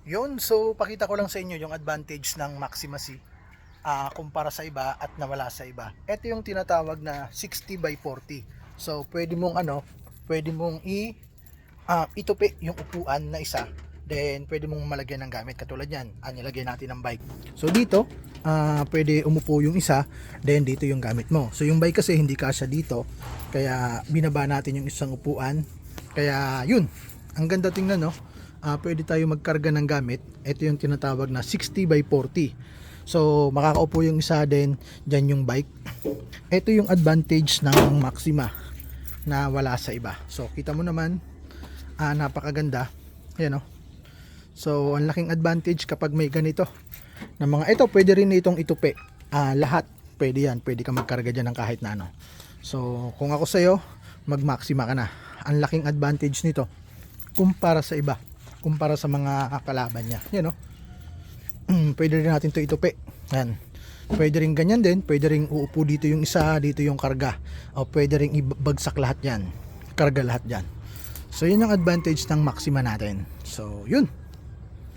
Yun, so pakita ko lang sa inyo yung advantage ng Maxima C kumpara sa iba at nawala sa iba. Ito yung tinatawag na 60 by 40. So pwede mong pwede mong itupi yung upuan na isa. Then pwede mong malagyan ng gamit katulad yan. Nilagay natin ng bike. So dito, pwede umupo yung isa, then dito yung gamit mo. So yung bike kasi hindi kasya dito, kaya binaba natin yung isang upuan. Kaya yun, ang ganda tingnan, no? Pwede tayo magkarga ng gamit. Ito yung tinatawag na 60 by 40. So makakaupo yung isa, din dyan yung bike. Ito yung advantage ng Maxima na wala sa iba. So kita mo naman, napakaganda. Ayan, no? So ang laking advantage kapag may ganito na mga ito. Pwede rin itong itupi, lahat pwede yan, pwede ka magkarga dyan ng kahit na ano. So kung ako sa'yo, mag Maxima ka na. Ang laking advantage nito kumpara sa iba, kumpara sa mga kalaban niya. Yan, no? Pwede rin natin to itupi. Yan. Pwede rin ganyan din, pwede rin uupo dito yung isa, dito yung karga, o pwede rin ibagsak lahat yan, karga lahat yan. So yun yung advantage ng Maxima natin. So yun.